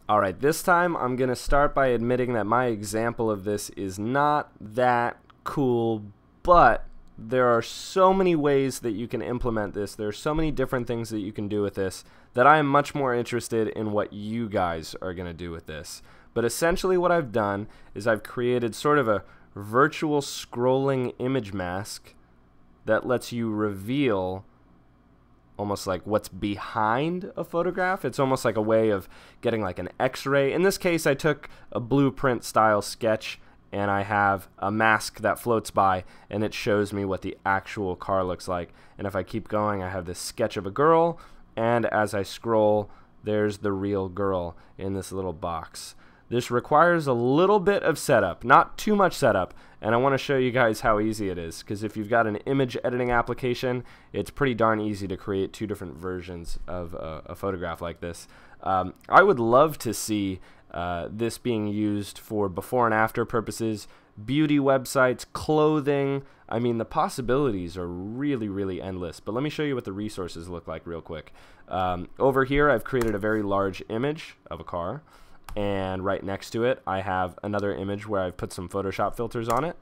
Alright, this time I'm going to start by admitting that my example of this is not that cool, but there are so many ways that you can implement this. There are so many different things that you can do with this that I am much more interested in what you guys are going to do with this. But essentially what I've done is I've created sort of a virtual scrolling image mask that lets you reveal almost like what's behind a photograph. It's almost like a way of getting like an x-ray. In this case, I took a blueprint style sketch and I have a mask that floats by and it shows me what the actual car looks like. And if I keep going, I have this sketch of a girl, and as I scroll, there's the real girl in this little box. This requires a little bit of setup, not too much setup, and I want to show you guys how easy it is, because if you've got an image editing application, it's pretty darn easy to create two different versions of a photograph like this. I would love to see this being used for before and after purposes, beauty websites, clothing. I mean, the possibilities are really, really endless, but let me show you what the resources look like real quick. Over here, I've created a very large image of a car. And right next to it, I have another image where I've put some Photoshop filters on it,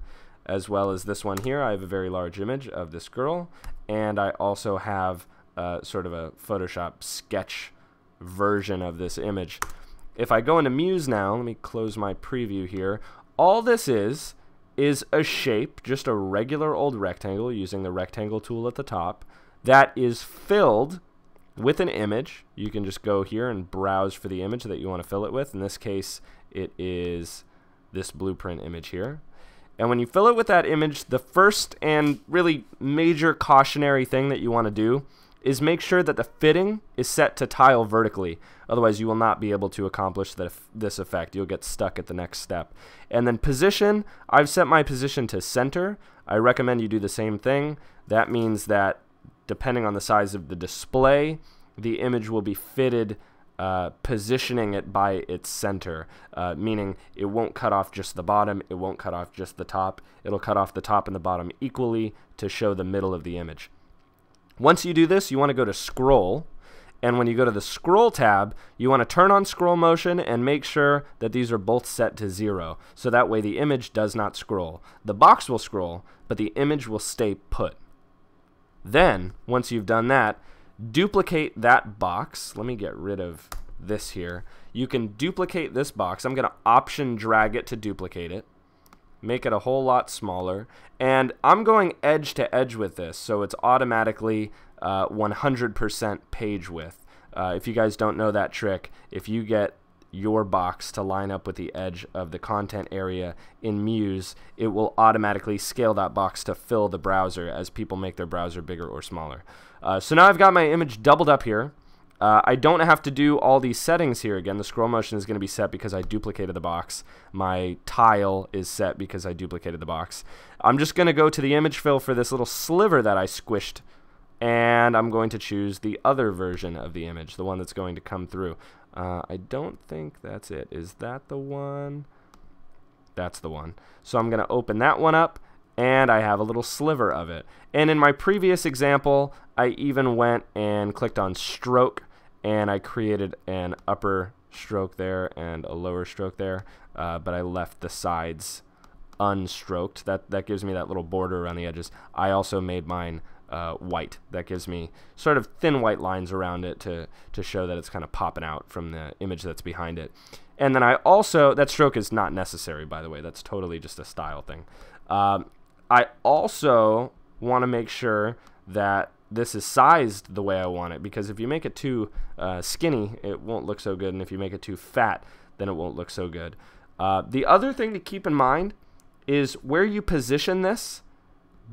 as well as this one here. I have a very large image of this girl, and I also have sort of a Photoshop sketch version of this image. If I go into Muse now, let me close my preview here. All this is a shape, just a regular old rectangle using the rectangle tool at the top, that is filled with an image. You can just go here and browse for the image that you want to fill it with. In this case, it is this blueprint image here. And when you fill it with that image, the first and really major cautionary thing that you want to do is make sure that the fitting is set to tile vertically. Otherwise, you will not be able to accomplish this effect. You'll get stuck at the next step. And then position, I've set my position to center. I recommend you do the same thing. That means that depending on the size of the display, the image will be fitted positioning it by its center, meaning it won't cut off just the bottom, it won't cut off just the top, it'll cut off the top and the bottom equally to show the middle of the image. Once you do this, you want to go to scroll, and when you go to the scroll tab, you want to turn on scroll motion and make sure that these are both set to 0, so that way the image does not scroll. The box will scroll, but the image will stay put. Then, once you've done that, duplicate that box. Let me get rid of this here. You can duplicate this box. I'm going to option drag it to duplicate it. Make it a whole lot smaller. And I'm going edge to edge with this, so it's automatically 100% page width. If you guys don't know that trick, if you get your box to line up with the edge of the content area in Muse, it will automatically scale that box to fill the browser as people make their browser bigger or smaller. So now I've got my image doubled up here. I don't have to do all these settings here again. The scroll motion is going to be set because I duplicated the box. My tile is set because I duplicated the box. I'm just going to go to the image fill for this little sliver that I squished, and I'm going to choose the other version of the image, the one that's going to come through. I don't think that's it. Is that the one? That's the one. So I'm going to open that one up, and I have a little sliver of it. And in my previous example, I even went and clicked on stroke, and I created an upper stroke there and a lower stroke there, but I left the sides unstroked. That gives me that little border around the edges. I also made mine white. That gives me sort of thin white lines around it to show that it's kind of popping out from the image that's behind it. And then I also, that stroke is not necessary, by the way. That's totally just a style thing. I also want to make sure that this is sized the way I want it, because if you make it too skinny, it won't look so good, and if you make it too fat, then it won't look so good. The other thing to keep in mind is where you position this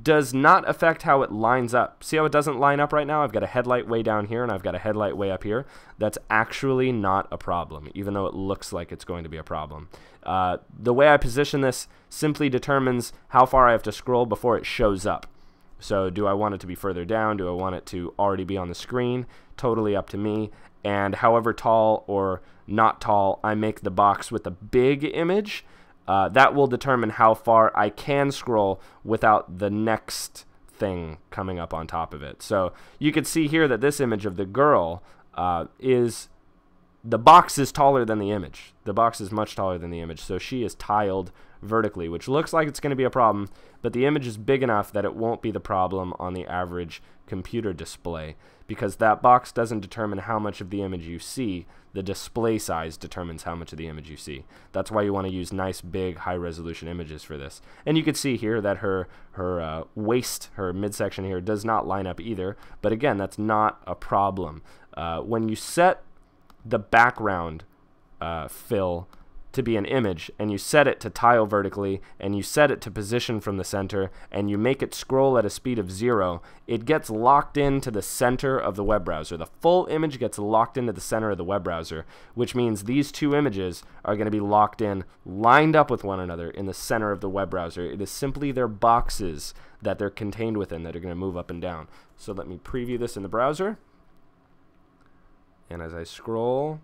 does not affect how it lines up. See how it doesn't line up right now? I've got a headlight way down here and I've got a headlight way up here. That's actually not a problem, even though it looks like it's going to be a problem. The way I position this simply determines how far I have to scroll before it shows up. So do I want it to be further down? Do I want it to already be on the screen? Totally up to me. And however tall or not tall I make the box with a big image, that will determine how far I can scroll without the next thing coming up on top of it. So you can see here that this image of the girl is the box is taller than the image. The box is much taller than the image, so she is tiled vertically, which looks like it's going to be a problem, but the image is big enough that it won't be the problem on the average computer display, because that box doesn't determine how much of the image you see. The display size determines how much of the image you see. That's why you want to use nice, big, high-resolution images for this. And you can see here that her waist, her midsection here, does not line up either, but again, that's not a problem. When you set the background fill to be an image, and you set it to tile vertically, and you set it to position from the center, and you make it scroll at a speed of 0, it gets locked into the center of the web browser. The full image gets locked into the center of the web browser, which means these two images are going to be locked in, lined up with one another in the center of the web browser. It is simply their boxes that they're contained within that are going to move up and down. So let me preview this in the browser. And as I scroll,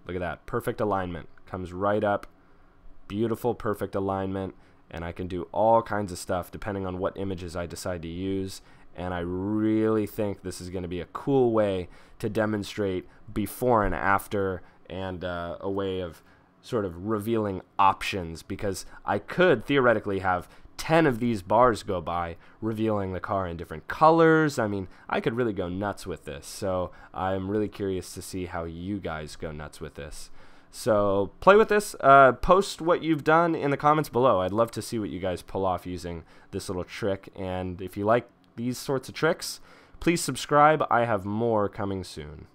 look at that, perfect alignment. Comes right up, beautiful, perfect alignment, and I can do all kinds of stuff depending on what images I decide to use. And I really think this is going to be a cool way to demonstrate before and after, and a way of sort of revealing options, because I could theoretically have 10 of these bars go by revealing the car in different colors. I mean, I could really go nuts with this, so I'm really curious to see how you guys go nuts with this. So play with this, post what you've done in the comments below. I'd love to see what you guys pull off using this little trick, and if you like these sorts of tricks, please subscribe. I have more coming soon.